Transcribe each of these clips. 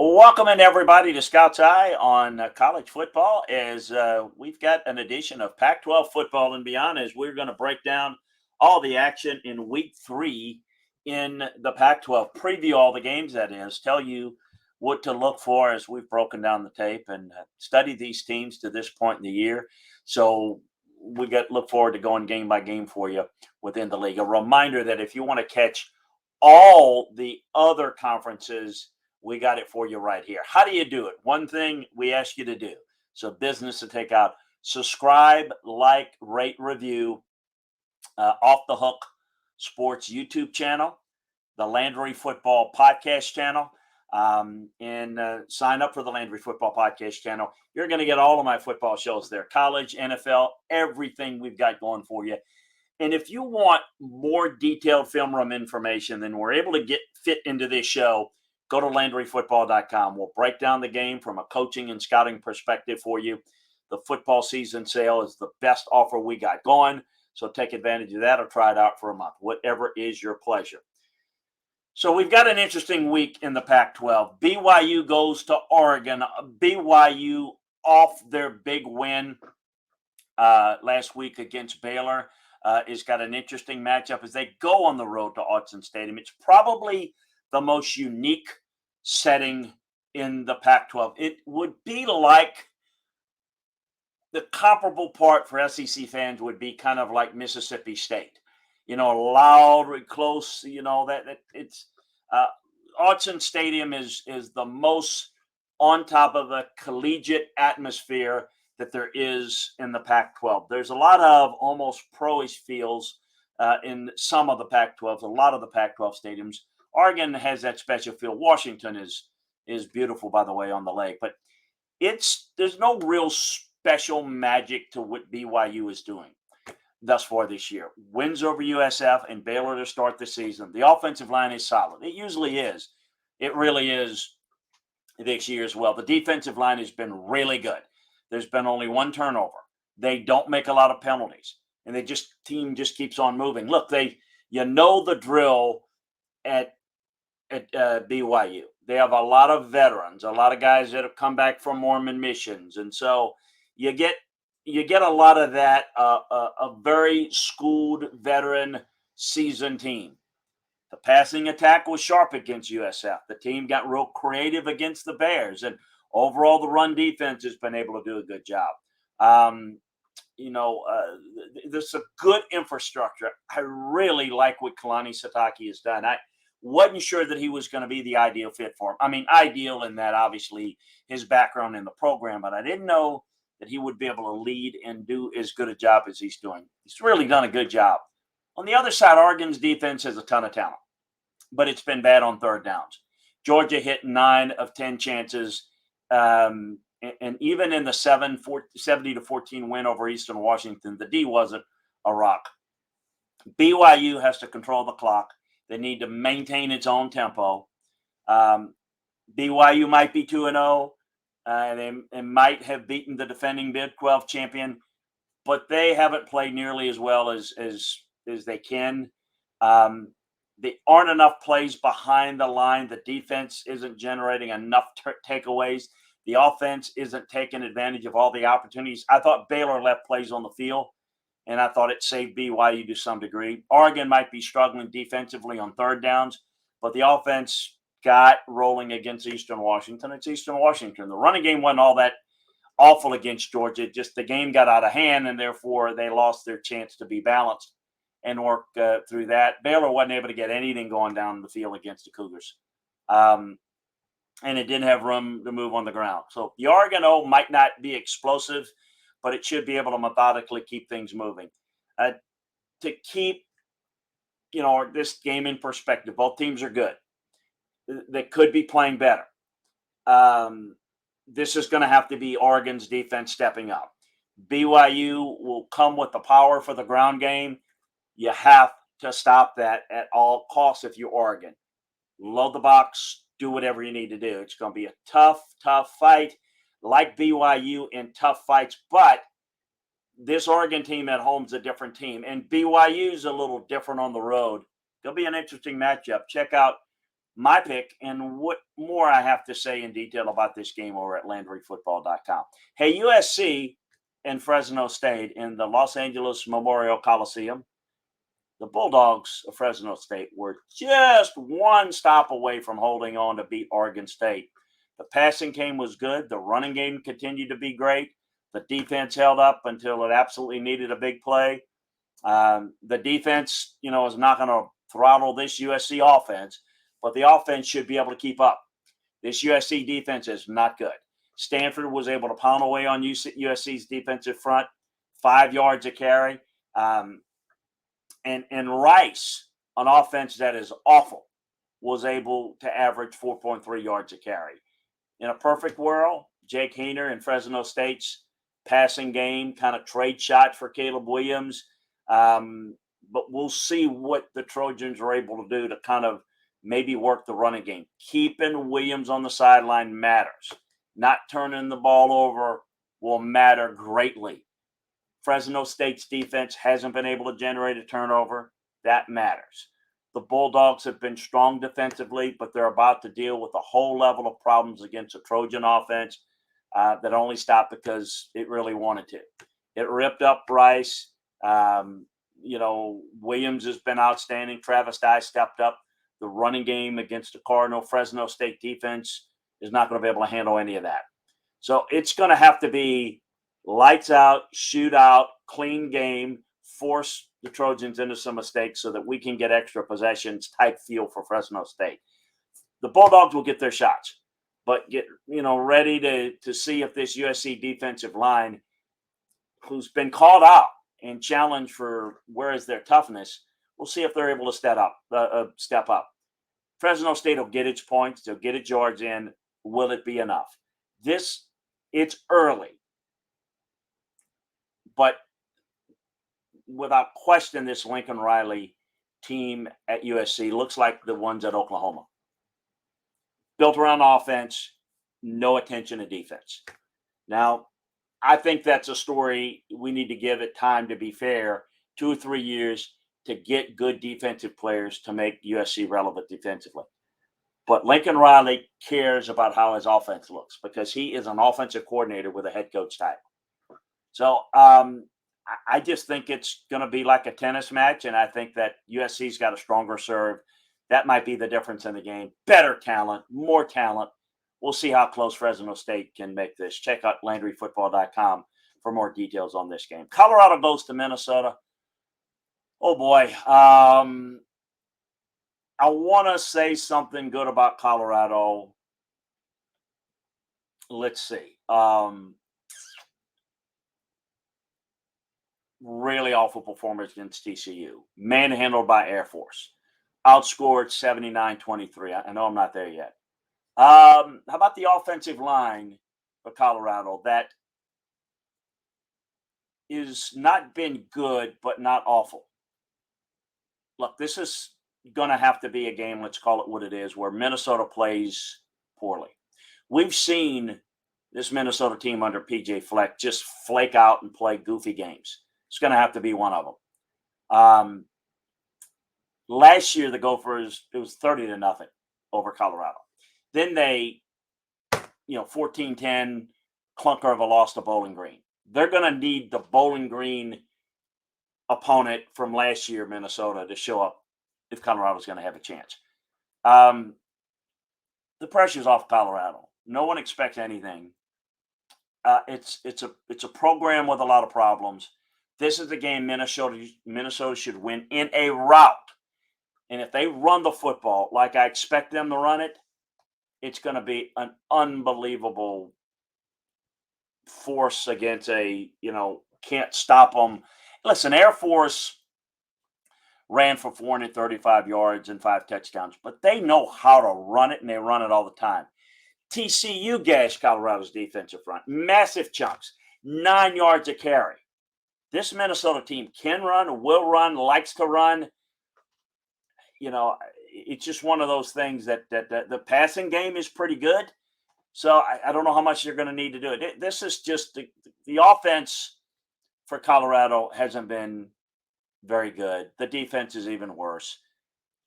Welcome in everybody to Scout's Eye on college football as we've got an edition of Pac-12 football and beyond as we're going to break down all the action in week 3 in the Pac-12, preview all the games, that is, tell you what to look for as we've broken down the tape and studied these teams to this point in the year. So we look forward to going game by game for you within the league. A reminder that if you want to catch all the other conferences, we got it for you right here. How do you do it? One thing we ask you to do. So business to take out. Subscribe, like, rate, review Off the Hook Sports YouTube channel, the Landry Football Podcast channel, and sign up for the Landry Football Podcast channel. You're going to get all of my football shows there, college, NFL, everything we've got going for you. And if you want more detailed film room information than we're able to fit into this show, go to LandryFootball.com. We'll break down the game from a coaching and scouting perspective for you. The football season sale is the best offer we got going, so take advantage of that or try it out for a month, whatever is your pleasure. So we've got an interesting week in the Pac-12. BYU goes to Oregon. BYU off their big win last week against Baylor has got an interesting matchup as they go on the road to Autzen Stadium. It's probably the most unique setting in the Pac-12. It would be like the comparable part for SEC fans would be kind of like Mississippi State, loud, close, that it's Autzen Stadium is the most on top of the collegiate atmosphere that there is in the Pac-12. There's a lot of almost pro-ish feels in some of the Pac-12s, a lot of the Pac-12 stadiums. Oregon has that special feel. Washington is beautiful, by the way, on the lake, but there's no real special magic to what BYU is doing thus far this year. Wins over USF and Baylor to start the season. The offensive line is solid. It usually is. It really is this year as well. The defensive line has been really good. There's been only one turnover. They don't make a lot of penalties, and team just keeps on moving. Look, the drill at BYU. They have a lot of veterans, a lot of guys that have come back from Mormon missions, and so you get a lot of that. A very schooled, veteran, seasoned team. The passing attack was sharp against USF. The team got real creative against the Bears, and overall, the run defense has been able to do a good job. There's a good infrastructure. I really like what Kalani Sitake has done. I wasn't sure that he was going to be the ideal fit for him. I mean, ideal in that, obviously, his background in the program, but I didn't know that he would be able to lead and do as good a job as he's doing. He's really done a good job. On the other side, Oregon's defense has a ton of talent, but it's been bad on third downs. Georgia hit 9 of 10 chances. And even in the 70-14 win over Eastern Washington, the D wasn't a rock. BYU has to control the clock. They need to maintain its own tempo. BYU might be 2-0. They might have beaten the defending Big 12 champion, but they haven't played nearly as well as they can. There aren't enough plays behind the line. The defense isn't generating enough takeaways. The offense isn't taking advantage of all the opportunities. I thought Baylor left plays on the field, and I thought it saved BYU to some degree. Oregon might be struggling defensively on third downs, but the offense got rolling against Eastern Washington. It's Eastern Washington. The running game wasn't all that awful against Georgia. Just the game got out of hand, and therefore they lost their chance to be balanced and work through that. Baylor wasn't able to get anything going down the field against the Cougars. And it didn't have room to move on the ground. So the Oregon O might not be explosive, but it should be able to methodically keep things moving. To keep, this game in perspective, both teams are good. They could be playing better. This is going to have to be Oregon's defense stepping up. BYU will come with the power for the ground game. You have to stop that at all costs if you're Oregon. Load the box, do whatever you need to do. It's going to be a tough fight, like BYU in tough fights, but this Oregon team at home is a different team, and BYU is a little different on the road. It'll be an interesting matchup. Check out my pick and what more I have to say in detail about this game over at LandryFootball.com. Hey, USC and Fresno State in the Los Angeles Memorial Coliseum. The Bulldogs of Fresno State were just one stop away from holding on to beat Oregon State. The passing game was good. The running game continued to be great. The defense held up until it absolutely needed a big play. The defense, is not going to throttle this USC offense, but the offense should be able to keep up. This USC defense is not good. Stanford was able to pound away on USC's defensive front, 5 yards a carry. And Rice, on offense that is awful, was able to average 4.3 yards a carry. In a perfect world, Jake Hayner and Fresno State's passing game kind of trade shot for Caleb Williams. But we'll see what the Trojans are able to do to kind of maybe work the running game. Keeping Williams on the sideline matters. Not turning the ball over will matter greatly. Fresno State's defense hasn't been able to generate a turnover. That matters. The Bulldogs have been strong defensively, but they're about to deal with a whole level of problems against a Trojan offense that only stopped because it really wanted to. It ripped up Rice. Williams has been outstanding. Travis Dye stepped up. The running game against the Cardinal Fresno State defense is not going to be able to handle any of that. So it's going to have to be lights out, shoot out, clean game, force the Trojans into some mistakes so that we can get extra possessions type feel for Fresno State. The Bulldogs will get their shots, but get ready to see if this USC defensive line, who's been called out and challenged for where is their toughness, we'll see if they're able to step up. Fresno State will get its points, they'll get its yards in. Will it be enough? It's early. But without question, this Lincoln Riley team at USC looks like the ones at Oklahoma. Built around offense, no attention to defense. Now, I think that's a story we need to give it time to be fair, 2 or 3 years to get good defensive players to make USC relevant defensively. But Lincoln Riley cares about how his offense looks because he is an offensive coordinator with a head coach title. So I just think it's going to be like a tennis match, and I think that USC's got a stronger serve. That might be the difference in the game. Better talent, more talent. We'll see how close Fresno State can make this. Check out LandryFootball.com for more details on this game. Colorado goes to Minnesota. Oh, boy. I want to say something good about Colorado. Let's see. Really awful performance against TCU. Manhandled by Air Force. Outscored 79-23. I know I'm not there yet. How about the offensive line for Colorado? That is not been good, but not awful. Look, this is going to have to be a game, let's call it what it is, where Minnesota plays poorly. We've seen this Minnesota team under PJ Fleck just flake out and play goofy games. It's going to have to be one of them. Last year, the Gophers, it was 30-0 over Colorado. Then they, 14-10 clunker of a loss to Bowling Green. They're going to need the Bowling Green opponent from last year, Minnesota, to show up if Colorado's going to have a chance. The pressure's off Colorado. No one expects anything. It's a program with a lot of problems. This is the game Minnesota should win in a rout. And if they run the football like I expect them to run it, it's going to be an unbelievable force against can't stop them. Listen, Air Force ran for 435 yards and 5 touchdowns, but they know how to run it, and they run it all the time. TCU gashed Colorado's defensive front. Massive chunks, 9 yards a carry. This Minnesota team can run, will run, likes to run. It's just one of those things that the passing game is pretty good. So I don't know how much you're going to need to do it. This is just the offense for Colorado hasn't been very good. The defense is even worse.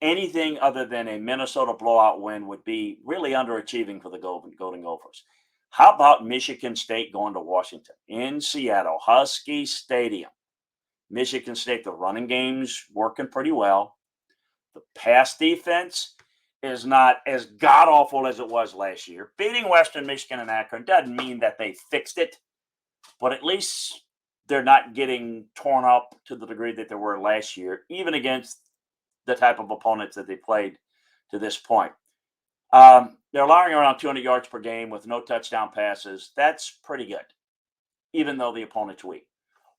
Anything other than a Minnesota blowout win would be really underachieving for the Golden Gophers. How about Michigan State going to Washington in Seattle, Husky Stadium? Michigan State, the running game's working pretty well. The pass defense is not as god awful as it was last year. Beating Western Michigan and Akron doesn't mean that they fixed it, but at least they're not getting torn up to the degree that they were last year, even against the type of opponents that they played to this point. They're allowing around 200 yards per game with no touchdown passes. That's pretty good, even though the opponent's weak.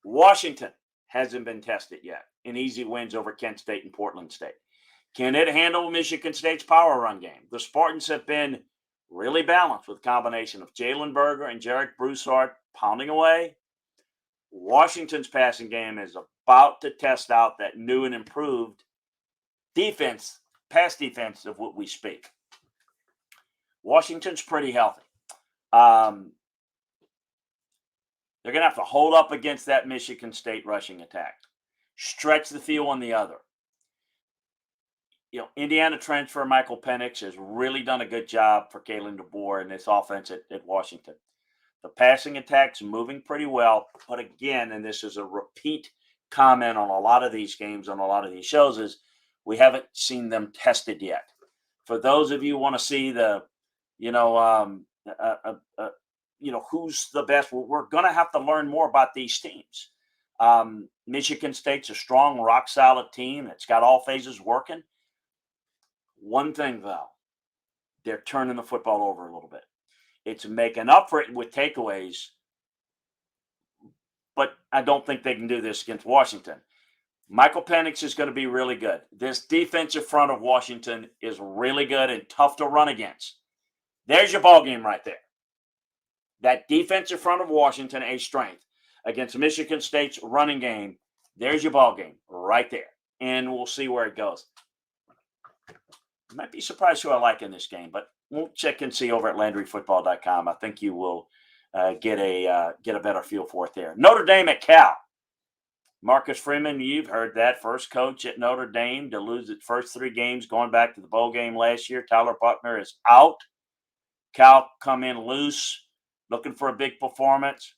Washington hasn't been tested yet in easy wins over Kent State and Portland State. Can it handle Michigan State's power run game? The Spartans have been really balanced with a combination of Jalen Berger and Jarek Broussard pounding away. Washington's passing game is about to test out that new and improved defense, pass defense of what we speak. Washington's pretty healthy. They're going to have to hold up against that Michigan State rushing attack. Stretch the field on the other. Indiana transfer Michael Penix has really done a good job for Kalen DeBoer in this offense at Washington. The passing attack's moving pretty well, but again, and this is a repeat comment on a lot of these games, on a lot of these shows, is we haven't seen them tested yet. For those of you who want to see the, who's the best, we're going to have to learn more about these teams. Michigan State's a strong, rock-solid team. It's got all phases working. One thing, though, they're turning the football over a little bit. It's making up for it with takeaways, but I don't think they can do this against Washington. Michael Penix is going to be really good. This defensive front of Washington is really good and tough to run against. There's your ball game right there. That defensive front of Washington, a strength against Michigan State's running game. There's your ball game right there, and we'll see where it goes. You might be surprised who I like in this game, but we'll check and see over at LandryFootball.com. I think you will get a better feel for it there. Notre Dame at Cal. Marcus Freeman, you've heard that, first coach at Notre Dame to lose its first 3 games, going back to the bowl game last year. Tyler Buckner is out. Cal come in loose, looking for a big performance.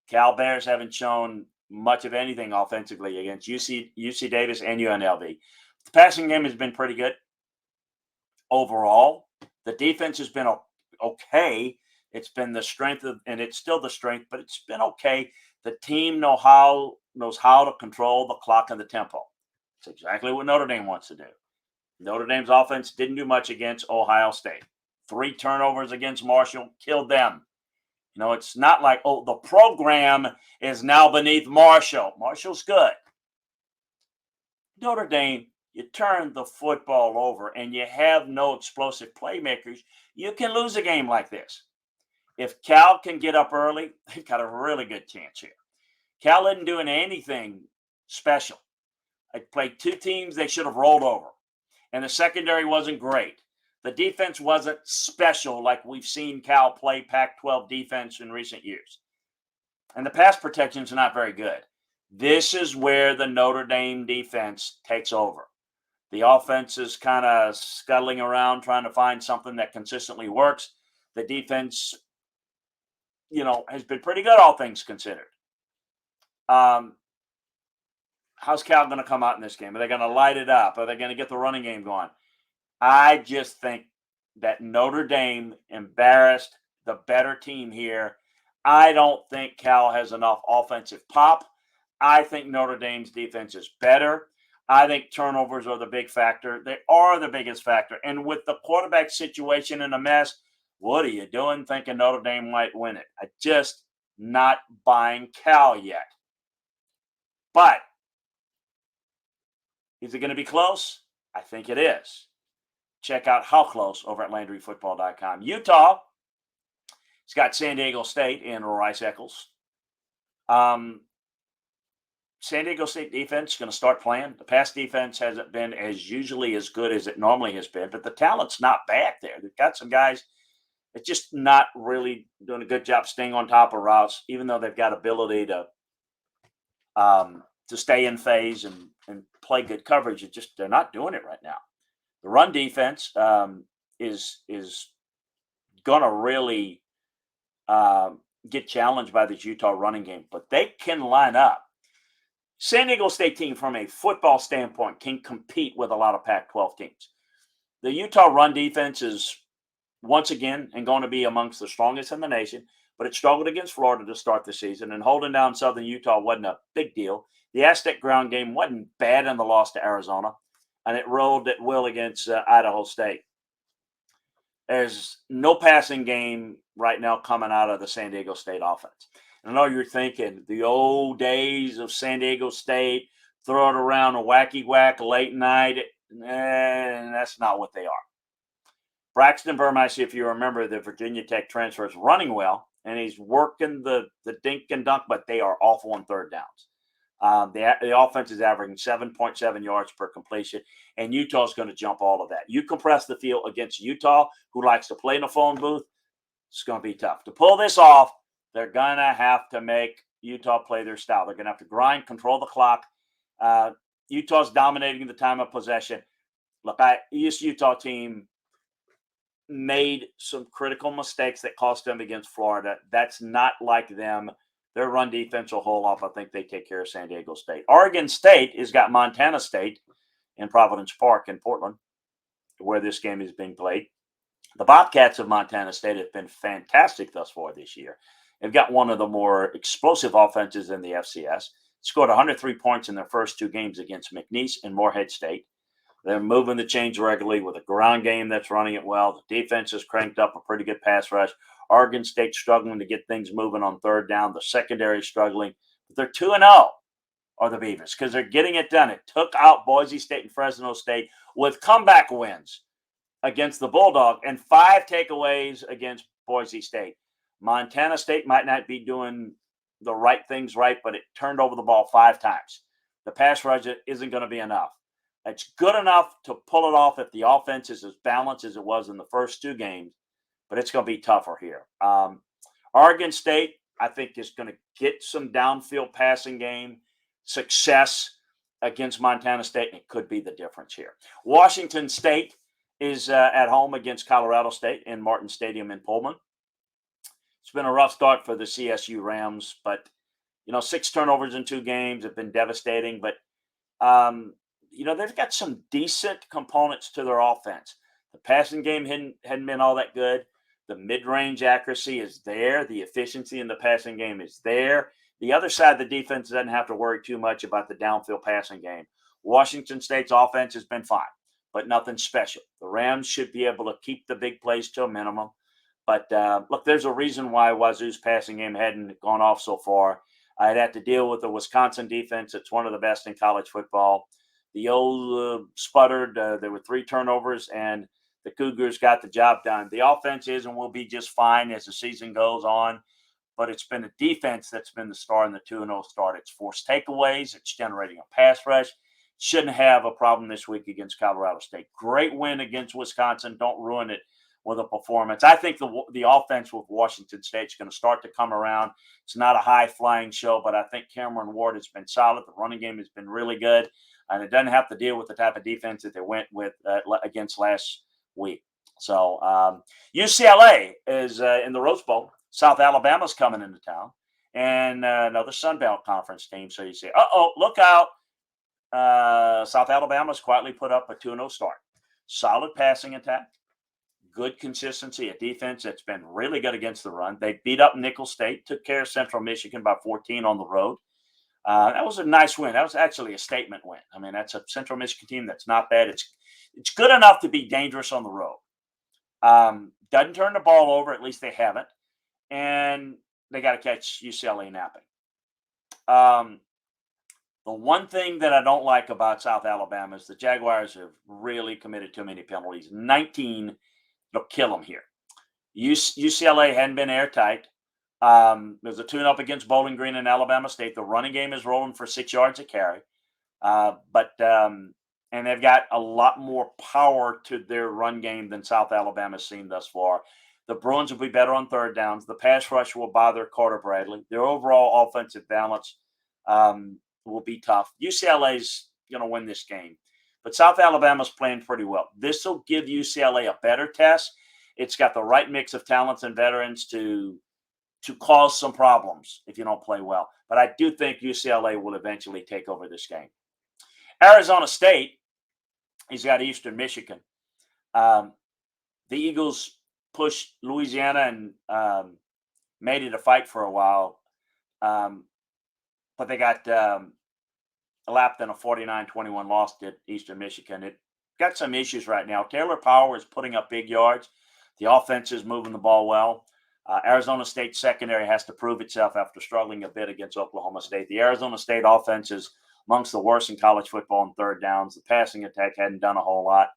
Cal Bears haven't shown much of anything offensively against UC Davis and UNLV. The passing game has been pretty good overall. The defense has been okay. It's been the strength of, and it's still the strength, but it's been okay. The team knows how to control the clock and the tempo. It's exactly what Notre Dame wants to do. Notre Dame's offense didn't do much against Ohio State. 3 turnovers against Marshall killed them. It's not like, the program is now beneath Marshall. Marshall's good. Notre Dame, you turn the football over and you have no explosive playmakers, you can lose a game like this. If Cal can get up early, they've got a really good chance here. Cal isn't doing anything special. I played 2 teams they should have rolled over, and the secondary wasn't great. The defense wasn't special like we've seen Cal play Pac-12 defense in recent years. And the pass protection is not very good. This is where the Notre Dame defense takes over. The offense is kind of scuttling around trying to find something that consistently works. The defense, has been pretty good, all things considered. How's Cal going to come out in this game? Are they going to light it up? Are they going to get the running game going? I just think that Notre Dame embarrassed the better team here. I don't think Cal has enough offensive pop. I think Notre Dame's defense is better. I think turnovers are the big factor. They are the biggest factor. And with the quarterback situation in a mess, what are you doing thinking Notre Dame might win it? I just not buying Cal yet. But is it going to be close? I think it is. Check out how close over at LandryFootball.com. Utah, it's got San Diego State and Rice Eccles. San Diego State defense is going to start playing. The pass defense hasn't been as usually as good as it normally has been, but the talent's not bad there. They've got some guys that's just not really doing a good job staying on top of routes, even though they've got ability to to stay in phase and play good coverage. They're not doing it right now. The run defense is going to really get challenged by this Utah running game, but they can line up. San Diego State team, from a football standpoint, can compete with a lot of Pac-12 teams. The Utah run defense is once again and going to be amongst the strongest in the nation, but it struggled against Florida to start the season, and holding down Southern Utah wasn't a big deal. The Aztec ground game wasn't bad in the loss to Arizona, and it rolled at will against Idaho State. There's no passing game right now coming out of the San Diego State offense. And I know you're thinking the old days of San Diego State, throw it around a wacky whack late night. And that's not what they are. Braxton Burmeister, if you remember, the Virginia Tech transfer, is running well, and he's working the dink and dunk, but they are awful on third downs. The offense is averaging 7.7 yards per completion, and Utah's going to jump all of that. You compress the field against Utah, who likes to play in a phone booth, it's going to be tough. To pull this off, they're going to have to make Utah play their style. They're going to have to grind, control the clock. Utah's dominating the time of possession. Look, this Utah team made some critical mistakes that cost them against Florida. That's not like them. Their run defense will hold off. I think they take care of San Diego State. Oregon State has got Montana State in Providence Park in Portland, where this game is being played. The Bobcats of Montana State have been fantastic thus far this year. They've got one of the more explosive offenses in the FCS. Scored 103 points in their first two games against McNeese and Morehead State. They're moving the chains regularly with a ground game that's running it well. The defense has cranked up a pretty good pass rush. Oregon State struggling to get things moving on third down. The secondary struggling. But they're 2-0, are the Beavers, because they're getting it done. It took out Boise State and Fresno State with comeback wins against the Bulldog and 5 takeaways against Boise State. Montana State might not be doing the right things right, but it turned over the ball 5 times. The pass rush isn't going to be enough. It's good enough to pull it off if the offense is as balanced as it was in the first 2 games, but it's going to be tougher here. Oregon State, I think, is going to get some downfield passing game success against Montana State, and it could be the difference here. Washington State is at home against Colorado State in Martin Stadium in Pullman. It's been a rough start for the CSU Rams, but 6 turnovers in 2 games have been devastating. But they've got some decent components to their offense. The passing game hadn't been all that good. The mid-range accuracy is there. The efficiency in the passing game is there. The other side of the defense doesn't have to worry too much about the downfield passing game. Washington State's offense has been fine, but nothing special. The Rams should be able to keep the big plays to a minimum. But, look, there's a reason why Wazoo's passing game hadn't gone off so far. I'd have to deal with the Wisconsin defense. It's one of the best in college football. The old sputtered. There were 3 turnovers, and the Cougars got the job done. The offense is and will be just fine as the season goes on, but it's been a defense that's been the star in the 2-0 start. It's forced takeaways. It's generating a pass rush. Shouldn't have a problem this week against Colorado State. Great win against Wisconsin. Don't ruin it with a performance. I think the offense with Washington State is going to start to come around. It's not a high-flying show, but I think Cameron Ward has been solid. The running game has been really good, and it doesn't have to deal with the type of defense that they went with against last week. So UCLA is in the Rose Bowl. South Alabama's coming into town, and another Sun Belt Conference team. So you say, look out. South Alabama's quietly put up a 2-0 start. Solid passing attack. Good consistency, a defense that's been really good against the run. They beat up Nicholls State, took care of Central Michigan by 14 on the road. That was a nice win. That was actually a statement win. I mean, that's a Central Michigan team that's not bad. It's good enough to be dangerous on the road. Doesn't turn the ball over, at least they haven't. And they got to catch UCLA napping. The one thing that I don't like about South Alabama is the Jaguars have really committed too many penalties. 19 will kill them here. UCLA hadn't been airtight. There's a tune-up against Bowling Green and Alabama State. The running game is rolling for 6 yards a carry. And they've got a lot more power to their run game than South Alabama's seen thus far. The Bruins will be better on third downs. The pass rush will bother Carter Bradley. Their overall offensive balance will be tough. UCLA's going to win this game, but South Alabama's playing pretty well. This will give UCLA a better test. It's got the right mix of talents and veterans to cause some problems if you don't play well. But I do think UCLA will eventually take over this game. Arizona State, he's got Eastern Michigan. The Eagles pushed Louisiana and made it a fight for a while, but they got lapped in a 49-21 loss to Eastern Michigan. It got some issues right now. Taylor Power is putting up big yards. The offense is moving the ball well. Arizona State secondary has to prove itself after struggling a bit against Oklahoma State. The Arizona State offense is amongst the worst in college football on third downs. The passing attack hadn't done a whole lot.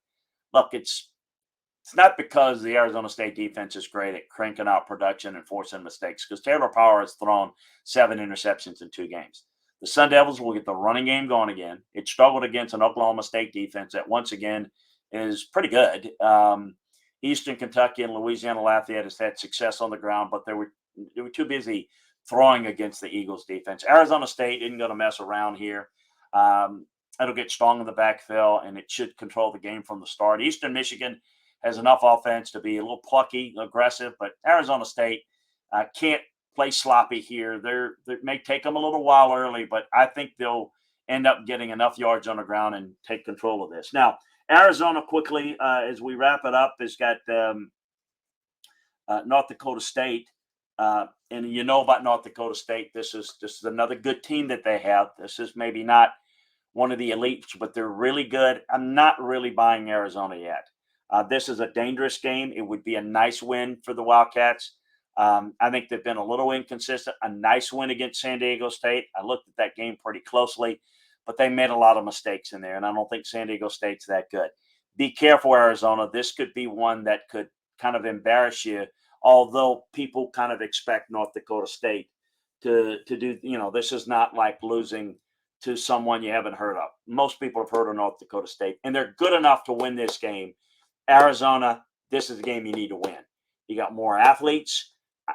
Look, it's not because the Arizona State defense is great at cranking out production and forcing mistakes, because Taylor Power has thrown 7 interceptions in 2 games. The Sun Devils will get the running game going again. It struggled against an Oklahoma State defense that, once again, is pretty good. Eastern Kentucky and Louisiana Lafayette has had success on the ground, but they were too busy throwing against the Eagles defense. Arizona State isn't going to mess around here. It'll get strong in the backfield, and it should control the game from the start. Eastern Michigan has enough offense to be a little plucky, aggressive, but Arizona State can't play sloppy here. It may take them a little while early, but I think they'll end up getting enough yards on the ground and take control of this. Now, Arizona, quickly, as we wrap it up, has got North Dakota State. And you know about North Dakota State. This is another good team that they have. This is maybe not one of the elites, but they're really good. I'm not really buying Arizona yet. This is a dangerous game. It would be a nice win for the Wildcats. I think they've been a little inconsistent. A nice win against San Diego State. I looked at that game pretty closely, but they made a lot of mistakes in there, and I don't think San Diego State's that good. Be careful, Arizona. This could be one that could kind of embarrass you, although people kind of expect North Dakota State to do, this is not like losing to someone you haven't heard of. Most people have heard of North Dakota State, and they're good enough to win this game. Arizona, this is a game you need to win. You got more athletes.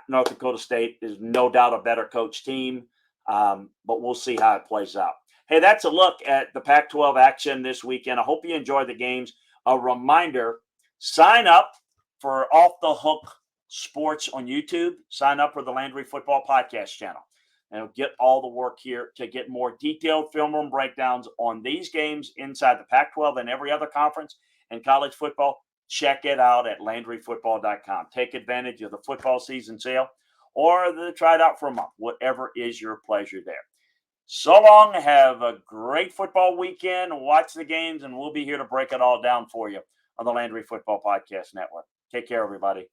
North Dakota State is no doubt a better coach team, but we'll see how it plays out. Hey, that's a look at the Pac-12 action this weekend. I hope you enjoyed the games. A reminder, sign up for Off the Hook Sports on YouTube. Sign up for the Landry Football Podcast channel. And get all the work here to get more detailed film room breakdowns on these games inside the Pac-12 and every other conference and college football. Check it out at LandryFootball.com. Take advantage of the football season sale or try it out for a month, whatever is your pleasure there. So long. Have a great football weekend. Watch the games, and we'll be here to break it all down for you on the Landry Football Podcast Network. Take care, everybody.